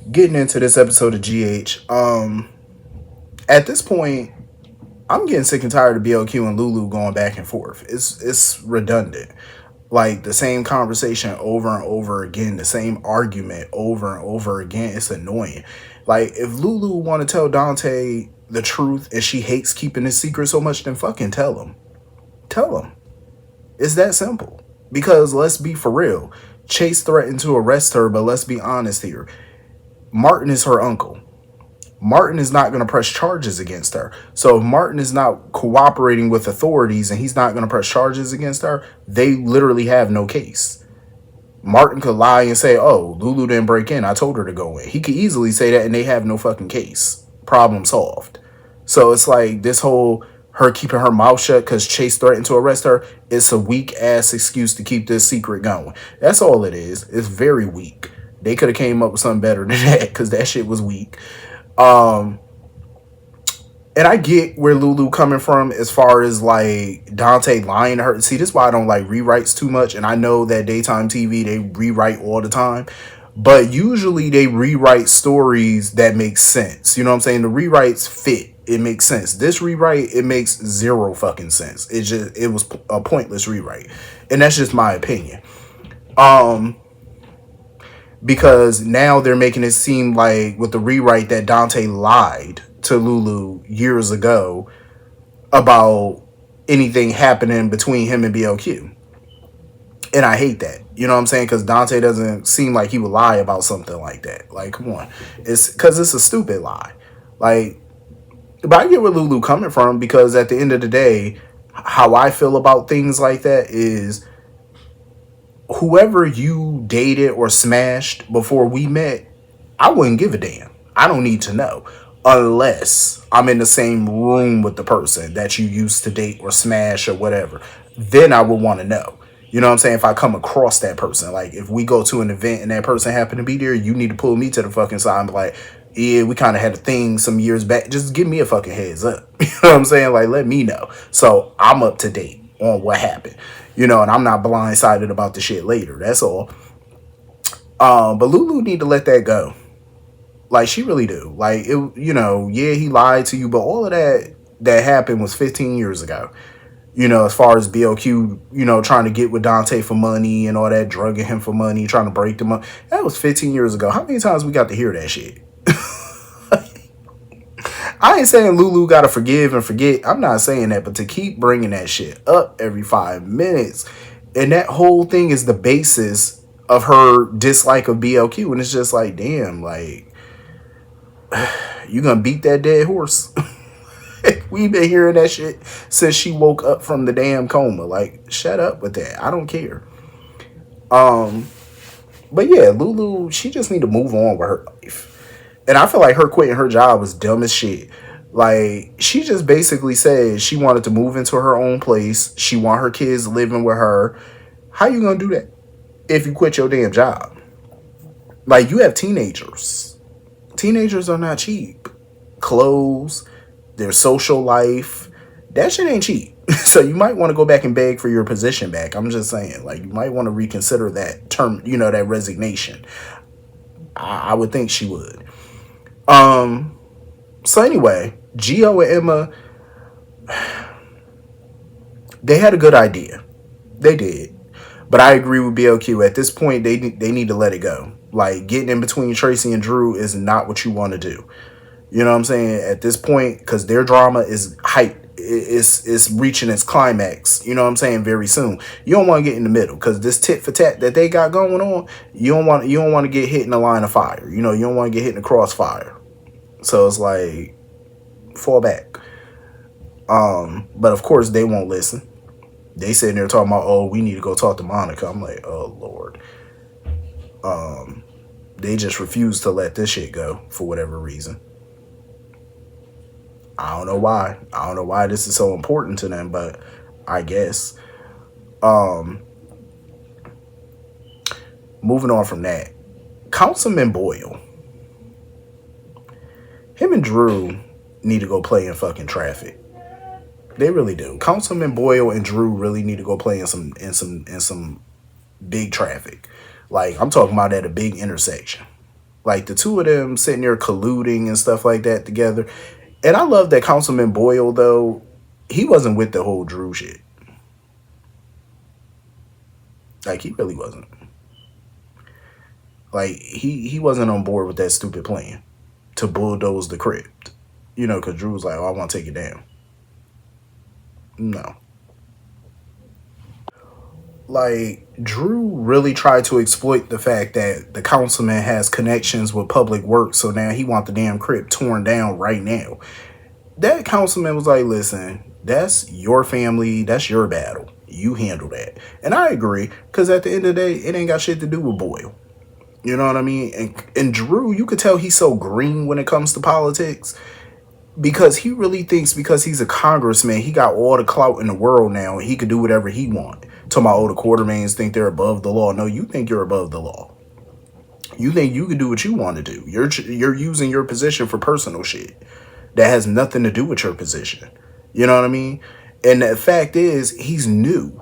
Getting into this episode of GH. At this point, I'm getting sick and tired of BLQ and Lulu going back and forth. It's redundant. Like the same conversation over and over again, the same argument over and over again. It's annoying. Like if Lulu want to tell Dante the truth and she hates keeping his secret so much, then fucking tell him. Tell him. It's that simple. Because let's be for real. Chase threatened to arrest her, but let's be honest here. Martin is her uncle. Martin is not going to press charges against her. So if Martin is not cooperating with authorities and he's not going to press charges against her, they literally have no case. Martin could lie and say, oh, Lulu didn't break in. I told her to go in. He could easily say that and they have no fucking case. Problem solved. So it's like this whole her keeping her mouth shut because Chase threatened to arrest her. It's a weak ass excuse to keep this secret going. That's all it is. It's very weak. They could have came up with something better than that because that shit was weak. And I get where Lulu coming from as far as like Dante lying to her. See, this is why I don't like rewrites too much. And I know that daytime TV, they rewrite all the time. But usually they rewrite stories that make sense. You know what I'm saying? The rewrites fit. It makes sense. This rewrite, it makes zero fucking sense. It was a pointless rewrite. And that's just my opinion. Because now they're making it seem like with the rewrite that Dante lied to Lulu years ago about anything happening between him and BLQ. And I hate that. You know what I'm saying? Because Dante doesn't seem like he would lie about something like that. Like, come on. It's because it's a stupid lie. Like, but I get where Lulu coming from because at the end of the day, how I feel about things like that is whoever you dated or smashed before we met, I wouldn't give a damn. I don't need to know. Unless I'm in the same room with the person that you used to date or smash or whatever. Then I would want to know. You know what I'm saying? If I come across that person, like if we go to an event and that person happened to be there, you need to pull me to the fucking side and be like, yeah, we kind of had a thing some years back. Just give me a fucking heads up. You know what I'm saying? Like, let me know. So I'm up to date on what happened. You know, and I'm not blindsided about the shit later. That's all. But Lulu need to let that go. Like, she really do. Like, it, you know, yeah, he lied to you, but all of that happened was 15 years ago. You know, as far as BLQ, you know, trying to get with Dante for money and all that, drugging him for money, trying to break them up. That was 15 years ago. How many times we got to hear that shit? I ain't saying Lulu got to forgive and forget. I'm not saying that, but to keep bringing that shit up every 5 minutes. And that whole thing is the basis of her dislike of BLQ. And it's just like, damn, like, you gonna beat that dead horse? We've been hearing that shit since she woke up from the damn coma. Like, shut up with that. I don't care. But yeah, Lulu, she just need to move on with her life. And I feel like her quitting her job was dumb as shit. Like, she just basically said she wanted to move into her own place. She want her kids living with her. How you gonna do that if you quit your damn job? Like, you have teenagers. Teenagers are not cheap. Clothes, their social life, that shit ain't cheap. So you might want to go back and beg for your position back. I'm just saying, like, you might want to reconsider that term, you know, that resignation. I would think she would. So anyway, Gio and Emma, they had a good idea. They did. But I agree with BLQ. At this point, they need to let it go. Like, getting in between Tracy and Drew is not what you want to do. You know what I'm saying? At this point, because their drama is hype. It's reaching its climax. You know what I'm saying? Very soon. You don't want to get in the middle because this tit for tat that they got going on, you don't want to get hit in the line of fire. You know, you don't want to get hit in the crossfire. So it's like, fall back. But of course they won't listen. They sitting there talking about, oh, we need to go talk to Monica. I'm like, oh Lord. They just refuse to let this shit go for whatever reason. I don't know why. I don't know why this is so important to them, but I guess. Moving on from that. Councilman Bole. Him and Drew need to go play in fucking traffic. They really do. Councilman Bole and Drew really need to go play in some big traffic. Like, I'm talking about at a big intersection. Like the two of them sitting there colluding and stuff like that together. And I love that Councilman Boyle, though, he wasn't with the whole Drew shit. Like, he really wasn't. Like, he wasn't on board with that stupid plan to bulldoze the crypt. You know, because Drew was like, oh, I want to take it down. No. Like, Drew really tried to exploit the fact that the councilman has connections with public works, so now he want the damn crypt torn down right now. That councilman was like, listen, that's your family, that's your battle. You handle that. And I agree, because at the end of the day, it ain't got shit to do with Boyle. You know what I mean? And Drew, you could tell he's so green when it comes to politics, because he really thinks because he's a congressman, he got all the clout in the world now, and he could do whatever he want. Talking about, oh, the quartermains think they're above the law. No, you think you're above the law. You think you can do what you want to do. You're using your position for personal shit that has nothing to do with your position. You know what I mean? And the fact is, he's new.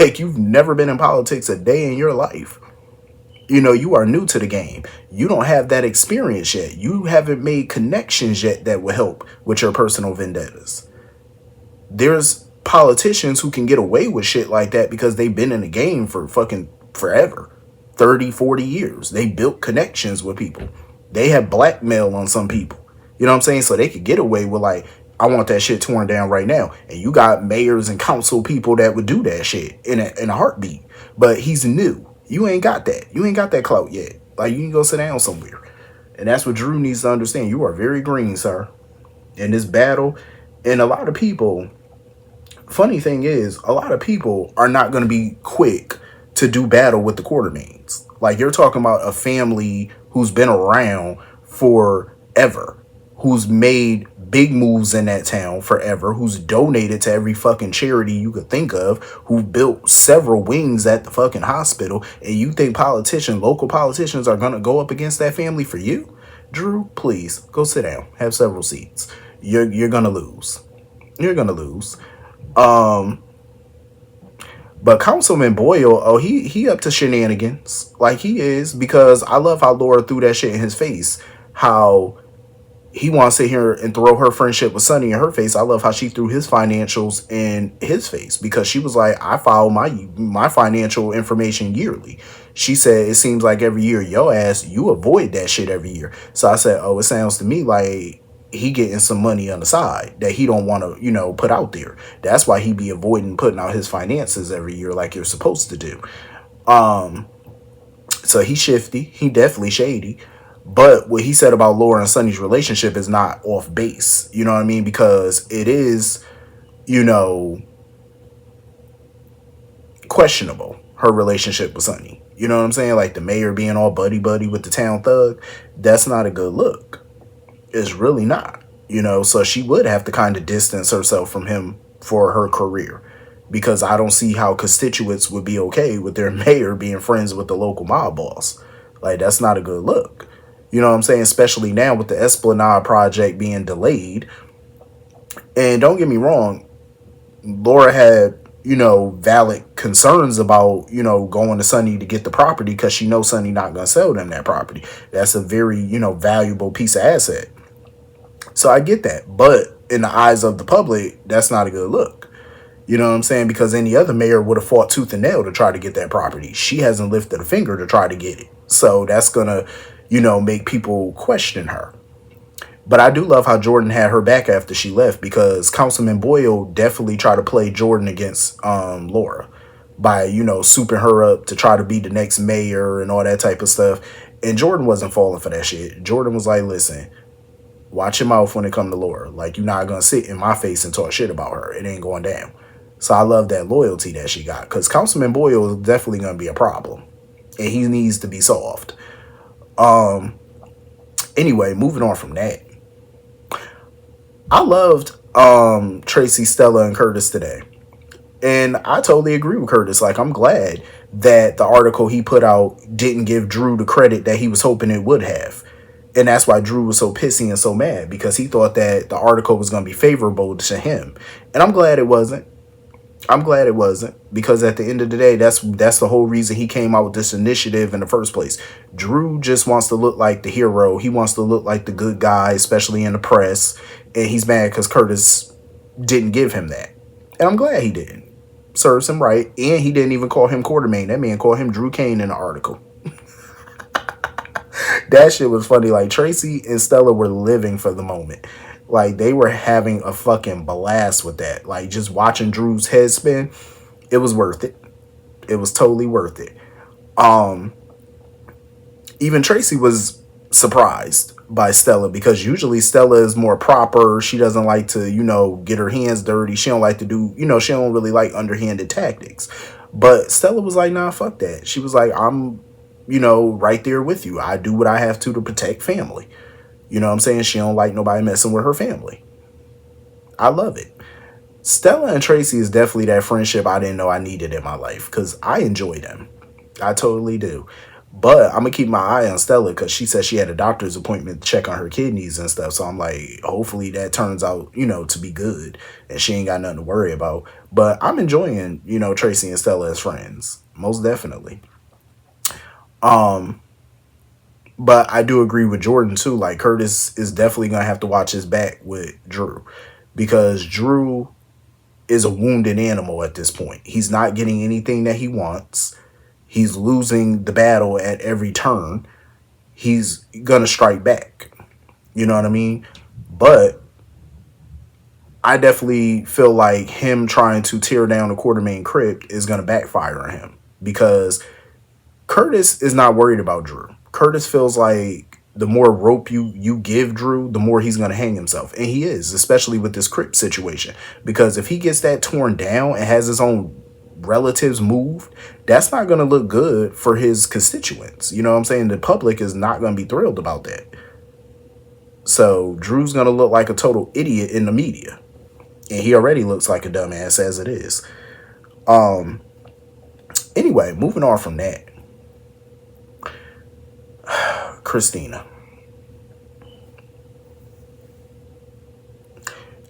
Like, you've never been in politics a day in your life. You know, you are new to the game. You don't have that experience yet. You haven't made connections yet that will help with your personal vendettas. There's politicians who can get away with shit like that because they've been in the game for fucking forever. 30, 40 years. They built connections with people. They have blackmail on some people. You know what I'm saying? So they could get away with, like, I want that shit torn down right now. And you got mayors and council people that would do that shit in a heartbeat. But he's new. You ain't got that. You ain't got that clout yet. Like, you can go sit down somewhere. And that's what Drew needs to understand. You are very green, sir, in this battle. And a lot of people, funny thing is, a lot of people are not going to be quick to do battle with the Quartermains. Like, you're talking about a family who's been around forever, who's made big moves in that town forever, who's donated to every fucking charity you could think of, who built several wings at the fucking hospital, and you think local politicians are gonna go up against that family for you? Drew, please go sit down, have several seats. You're gonna lose. You're gonna lose. But Councilman Boyle, oh, he up to shenanigans, like he is, because I love how Laura threw that shit in his face. How he wants to sit here and throw her friendship with Sonny in her face. I love how she threw his financials in his face, because she was like, I file my financial information yearly. She said, it seems like every year, yo ass, you avoid that shit every year. So I said, oh, it sounds to me like he getting some money on the side that he don't want to, put out there. That's why he be avoiding putting out his finances every year like you're supposed to do. So he's shifty. He definitely shady. But what he said about Laura and Sonny's relationship is not off base. You know what I mean? Because it is, questionable, her relationship with Sonny. You know what I'm saying? Like the mayor being all buddy-buddy with the town thug. That's not a good look. It's really not. So she would have to kind of distance herself from him for her career. Because I don't see how constituents would be okay with their mayor being friends with the local mob boss. Like, that's not a good look. You know what I'm saying? Especially now with the Esplanade project being delayed. And don't get me wrong, Laura had, valid concerns about, going to Sonny to get the property because she knows Sonny not going to sell them that property. That's a very, valuable piece of asset. So I get that. But in the eyes of the public, that's not a good look. You know what I'm saying? Because any other mayor would have fought tooth and nail to try to get that property. She hasn't lifted a finger to try to get it. So that's going to, make people question her. But I do love how Jordan had her back after she left, because Councilman Boyle definitely tried to play Jordan against Laura by, souping her up to try to be the next mayor and all that type of stuff. And Jordan wasn't falling for that shit. Jordan was like, listen, watch your mouth when it comes to Laura. Like, you're not going to sit in my face and talk shit about her. It ain't going down. So I love that loyalty that she got, because Councilman Boyle is definitely going to be a problem. And he needs to be solved. Anyway, moving on from that. I loved Tracy, Stella, and Curtis today. And I totally agree with Curtis. Like, I'm glad that the article he put out didn't give Drew the credit that he was hoping it would have. And that's why Drew was so pissy and so mad, because he thought that the article was going to be favorable to him. And I'm glad it wasn't. I'm glad it wasn't, because at the end of the day, that's the whole reason he came out with this initiative in the first place. Drew just wants to look like the hero. He wants to look like the good guy, especially in the press, and he's mad because Curtis didn't give him that. And I'm glad he didn't. Serves him right, and he didn't even call him Quartermain. That man called him Drew Kane in the article. That shit was funny. Like, Tracy and Stella were living for the moment. Like, they were having a fucking blast with that. Like, just watching Drew's head spin, it was worth it. It was totally worth it. Even Tracy was surprised by Stella, because usually Stella is more proper. She doesn't like to, get her hands dirty. She don't like to do, she don't really like underhanded tactics. But Stella was like, nah, fuck that. She was like, I'm, right there with you. I do what I have to protect family. You know what I'm saying? She don't like nobody messing with her family. I love it. Stella and Tracy is definitely that friendship I didn't know I needed in my life, because I enjoy them. I totally do. But I'm going to keep my eye on Stella, because she said she had a doctor's appointment to check on her kidneys and stuff. So I'm like, hopefully that turns out, to be good and she ain't got nothing to worry about. But I'm enjoying, Tracy and Stella as friends. Most definitely. But I do agree with Jordan too. Like, Curtis is definitely going to have to watch his back with Drew, because Drew is a wounded animal at this point. He's not getting anything that he wants. He's losing the battle at every turn. He's going to strike back. You know what I mean? But I definitely feel like him trying to tear down the Quartermain crypt is going to backfire on him, because Curtis is not worried about Drew. Curtis feels like the more rope you give Drew, the more he's going to hang himself. And he is, especially with this crypt situation. Because if he gets that torn down and has his own relatives moved, that's not going to look good for his constituents. You know what I'm saying? The public is not going to be thrilled about that. So Drew's going to look like a total idiot in the media. And he already looks like a dumbass as it is. Anyway, moving on from that. Christina.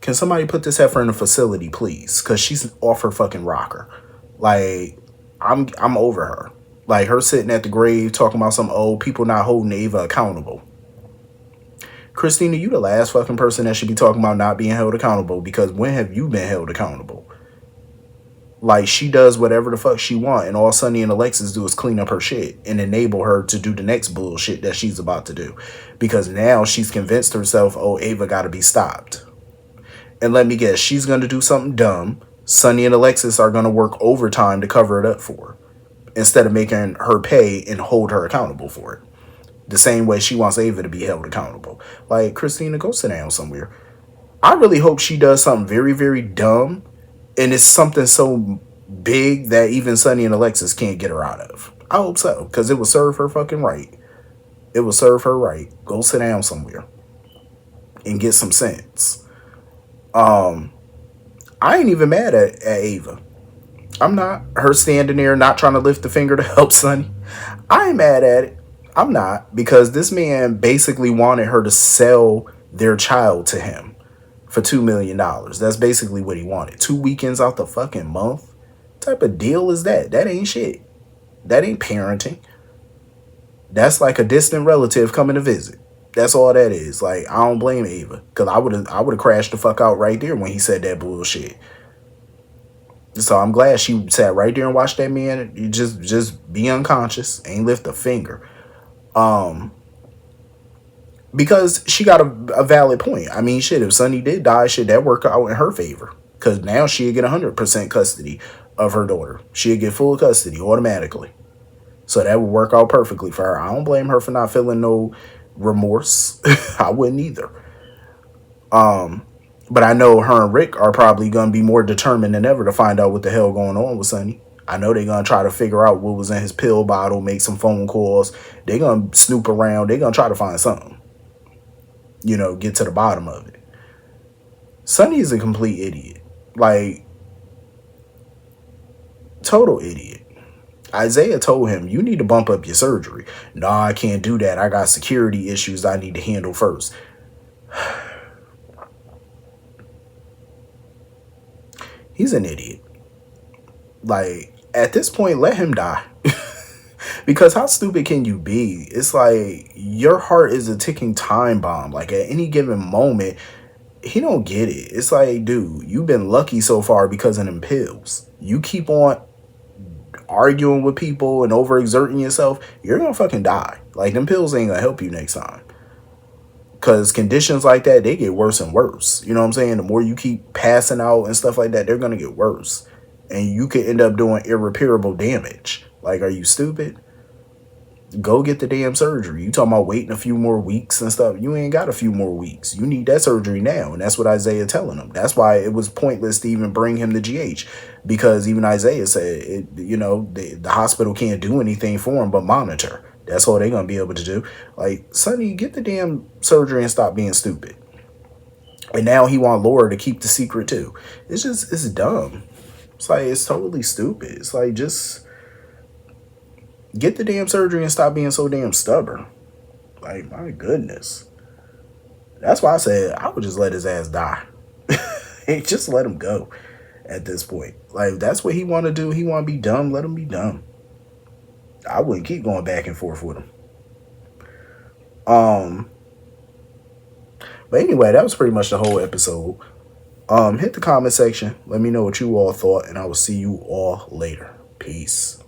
Can somebody put this heifer in a facility, please? Because she's off her fucking rocker. Like, I'm over her. Like, her sitting at the grave talking about some old people not holding Ava accountable. Christina, you the last fucking person that should be talking about not being held accountable, because when have you been held accountable? Like, she does whatever the fuck she want, and all Sonny and Alexis do is clean up her shit and enable her to do the next bullshit that she's about to do. Because now she's convinced herself, oh, Ava gotta be stopped. And let me guess, she's gonna do something dumb. Sonny and Alexis are gonna work overtime to cover it up for her, instead of making her pay and hold her accountable for it. The same way she wants Ava to be held accountable. Like, Christina, go sit down somewhere. I really hope she does something very, very dumb, and it's something so big that even Sonny and Alexis can't get her out of. I hope so, because it will serve her fucking right. It will serve her right. Go sit down somewhere and get some sense. I ain't even mad at Ava. I'm not. Her standing there not trying to lift a finger to help Sonny. I ain't mad at it. I'm not, because this man basically wanted her to sell their child to him for $2 million. That's basically what he wanted. 2 weekends out the fucking month? What type of deal is that? That ain't shit. That ain't parenting. That's like a distant relative coming to visit. That's all that is. Like, I don't blame Ava, because I would have crashed the fuck out right there when he said that bullshit. So I'm glad she sat right there and watched that man just be unconscious, ain't lift a finger. Because she got a valid point. I mean, shit, if Sonny did die, shit, that worked out in her favor. Because now she'd get 100% custody of her daughter. She'd get full custody automatically. So that would work out perfectly for her. I don't blame her for not feeling no remorse. I wouldn't either. But I know her and Rick are probably going to be more determined than ever to find out what the hell going on with Sonny. I know they're going to try to figure out what was in his pill bottle, make some phone calls. They're going to snoop around. They're going to try to find something. Get to the bottom of it. Sonny is a complete idiot. Like, total idiot. Isaiah told him, you need to bump up your surgery. No, I can't do that. I got security issues I need to handle first. He's an idiot. Like, at this point, let him die. Because how stupid can you be? It's like your heart is a ticking time bomb. Like, at any given moment, he don't get it. It's like, dude, you've been lucky so far because of them pills. You keep on arguing with people and overexerting yourself, you're gonna fucking die. Like, them pills ain't gonna help you next time. Because conditions like that, they get worse and worse. You know what I'm saying? The more you keep passing out and stuff like that, they're gonna get worse. And you could end up doing irreparable damage. Like, are you stupid? Go get the damn surgery. You talking about waiting a few more weeks and stuff. You ain't got a few more weeks. You need that surgery now. And that's what Isaiah telling him. That's why it was pointless to even bring him to GH. Because even Isaiah said, the hospital can't do anything for him but monitor. That's all they're going to be able to do. Like, Sonny, get the damn surgery and stop being stupid. And now he want Laura to keep the secret too. It's dumb. It's like, it's totally stupid. It's like, just get the damn surgery and stop being so damn stubborn. Like, my goodness. That's why I said I would just let his ass die. Just let him go at this point. Like, that's what he want to do. He want to be dumb. Let him be dumb. I wouldn't keep going back and forth with him. But anyway, that was pretty much the whole episode. Hit the comment section. Let me know what you all thought, and I will see you all later. Peace.